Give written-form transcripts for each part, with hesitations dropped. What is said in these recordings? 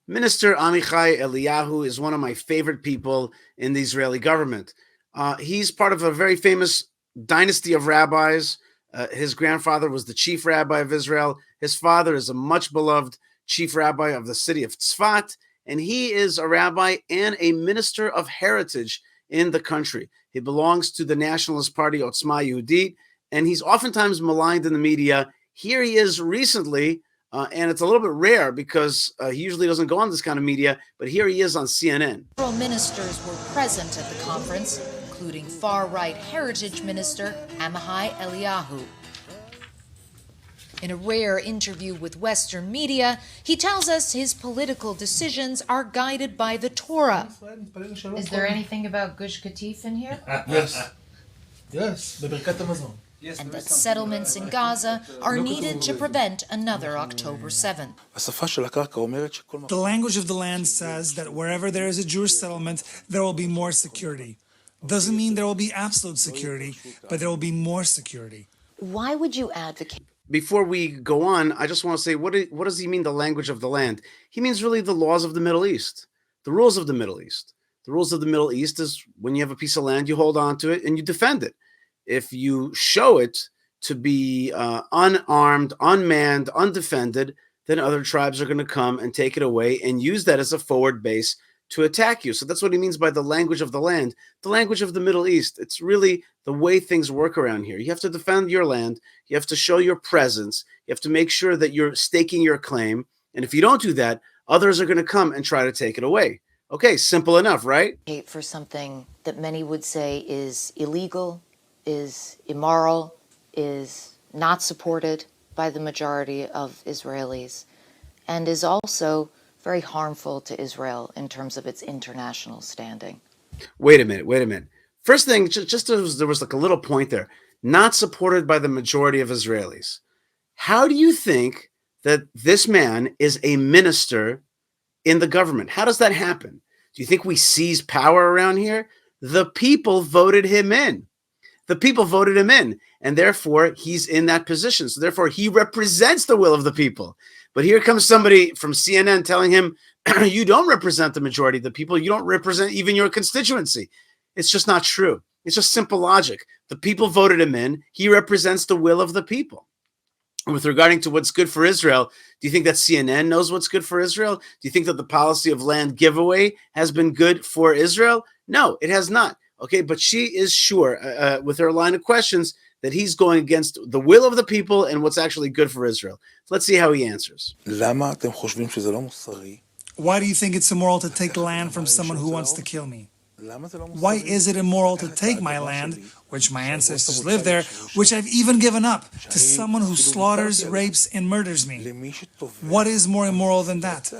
Minister Amihai Eliyahu is one of my favorite people in the Israeli government. He's part of a very famous dynasty of rabbis. His grandfather was the chief rabbi of Israel. His father is a much beloved chief rabbi of the city of Tzfat, and he is a rabbi and a minister of heritage in the country. He belongs to the nationalist party Otzma Yehudit, and he's oftentimes maligned in the media. Here he is recently, and it's a little bit rare because he usually doesn't go on this kind of media, but here he is on CNN. Several ministers were present at the conference, including far-right heritage minister Amihai Eliyahu. In a rare interview with Western media, he tells us his political decisions are guided by the Torah. Is there anything about Gush Katif in here? Yes, And that settlements in Gaza are needed to prevent another October 7th. The language of the land says that wherever there is a Jewish settlement, there will be more security. Doesn't mean there will be absolute security, but there will be more security. Why would you advocate? Before we go on, I just want to say, what does he mean, the language of the land? He means really the laws of the Middle East, the rules of the Middle East. The rules of the Middle East is when you have a piece of land, you hold on to it and you defend it. If you show it to be unarmed, unmanned, undefended, then other tribes are going to come and take it away and use that as a forward base to attack you. So that's what he means by the language of the land, the language of the Middle East. It's really the way things work around here. You have to defend your land. You have to show your presence. You have to make sure that you're staking your claim. And if you don't do that, others are going to come and try to take it away. Okay, simple enough, right? For something that many would say is illegal, is immoral, is not supported by the majority of Israelis, and is also very harmful to Israel in terms of its international standing. Wait a minute. First thing, there was like a little point there. Not supported by the majority of Israelis. How do you think that this man is a minister in the government? How does that happen? Do you think we seize power around here? The people voted him in. The people voted him in, and therefore he's in that position. So therefore he represents the will of the people. But here comes somebody from CNN telling him, you don't represent the majority of the people. You don't represent even your constituency. It's just not true. It's just simple logic. The people voted him in. He represents the will of the people. And with regarding to what's good for Israel, do you think that CNN knows what's good for Israel? Do you think that the policy of land giveaway has been good for Israel? No, it has not. Okay, but she is sure with her line of questions that he's going against the will of the people and what's actually good for Israel. Let's see how he answers. Why do you think it's immoral to take land from someone who wants to kill me? Why is it immoral to take my land, which my ancestors lived there, which I've even given up, to someone who slaughters, rapes, and murders me? What is more immoral than that?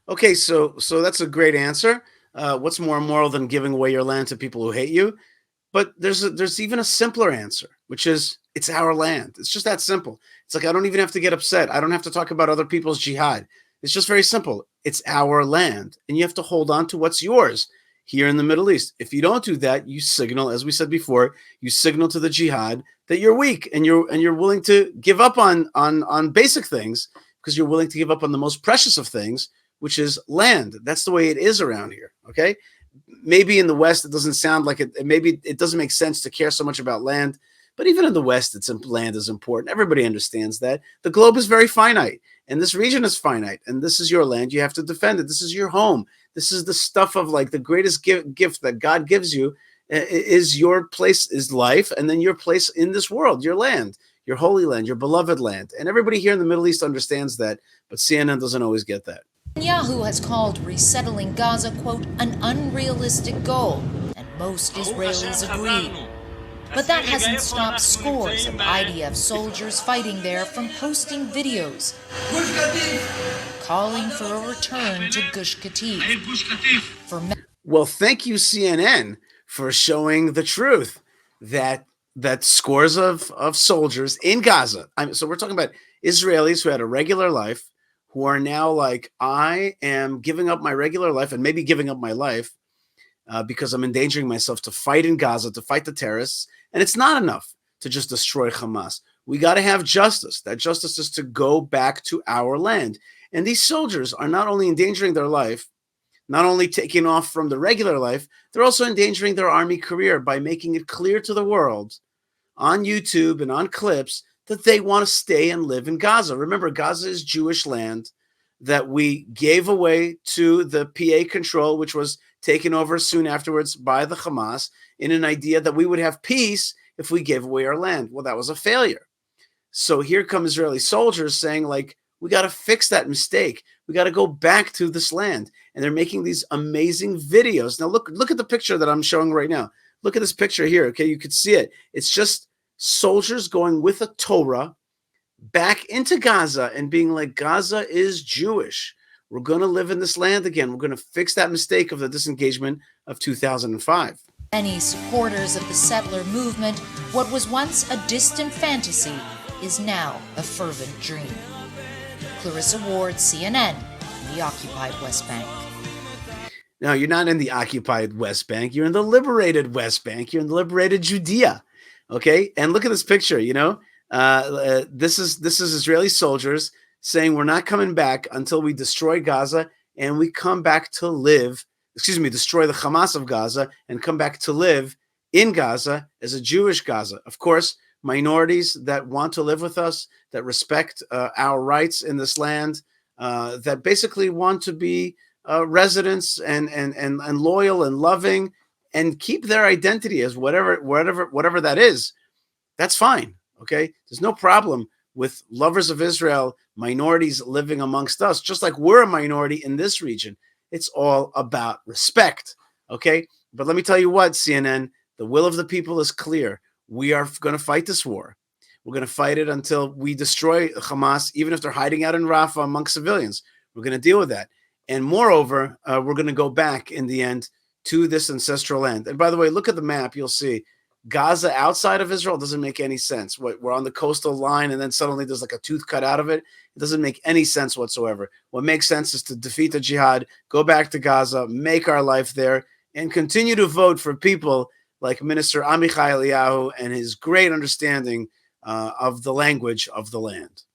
Okay, so that's a great answer. What's more immoral than giving away your land to people who hate you? But there's even a simpler answer, which is it's our land. It's just that simple. It's like I don't even have to get upset. I don't have to talk about other people's jihad. It's just very simple. It's our land, and you have to hold on to what's yours here in the Middle East. If you don't do that, you signal, as we said before, you signal to the jihad that you're weak and you're willing to give up on basic things because you're willing to give up on the most precious of things, which is land. That's the way it is around here. Okay. Maybe in the West, it doesn't sound like it. Maybe it doesn't make sense to care so much about land, but even in the West, land is important. Everybody understands that the globe is very finite and this region is finite and this is your land. You have to defend it. This is your home. This is the stuff of like the greatest gift that God gives you is your place is life. And then your place in this world, your land, your holy land, your beloved land. And everybody here in the Middle East understands that, but CNN doesn't always get that. Netanyahu has called resettling Gaza, quote, an unrealistic goal, and most Israelis agree. But that hasn't stopped scores of IDF soldiers fighting there from posting videos calling for a return to Gush Katif. Well, thank you, CNN, for showing the truth that scores of soldiers in Gaza. So we're talking about Israelis who had a regular life, who are now like, I am giving up my regular life and maybe giving up my life because I'm endangering myself to fight in Gaza, to fight the terrorists. And it's not enough to just destroy Hamas. We got to have justice. That justice is to go back to our land. And these soldiers are not only endangering their life, not only taking off from the regular life, they're also endangering their army career by making it clear to the world on YouTube and on clips that they want to stay and live in Gaza. Remember, Gaza is Jewish land that we gave away to the PA control, which was taken over soon afterwards by the Hamas, in an idea that we would have peace if we gave away our land. Well, that was a failure. So here come Israeli soldiers saying, like, we got to fix that mistake. We got to go back to this land. And they're making these amazing videos. Now, look at the picture that I'm showing right now. Look at this picture here. Okay, you could see it. It's just soldiers going with a Torah back into Gaza and being like, Gaza is Jewish. We're going to live in this land again. We're going to fix that mistake of the disengagement of 2005. Many supporters of the settler movement, what was once a distant fantasy is now a fervent dream. Clarissa Ward, CNN, the occupied West Bank. Now, you're not in the occupied West Bank. You're in the liberated West Bank. You're in the liberated Judea. Okay? And look at this picture, this is Israeli soldiers saying we're not coming back until we destroy Gaza and we come back to live, destroy the Hamas of Gaza and come back to live in Gaza as a Jewish Gaza. Of course, minorities that want to live with us, that respect our rights in this land, that basically want to be residents and loyal and loving and keep their identity as whatever that is. That's fine. Okay, there's no problem with lovers of Israel, minorities living amongst us, just like we're a minority in this region. It's all about respect. Okay, but let me tell you what, CNN, the will of the people is clear. We are going to fight this war. We're going to fight it until we destroy Hamas, even if they're hiding out in Rafah amongst civilians. We're going to deal with that. And moreover, we're going to go back in the end to this ancestral land. And by the way, look at the map. You'll see Gaza outside of Israel doesn't make any sense. We're on the coastal line, and then suddenly there's like a tooth cut out of it. It doesn't make any sense whatsoever. What makes sense is to defeat the jihad, go back to Gaza, make our life there, and continue to vote for people like Minister Amihai Eliyahu and his great understanding of the language of the land.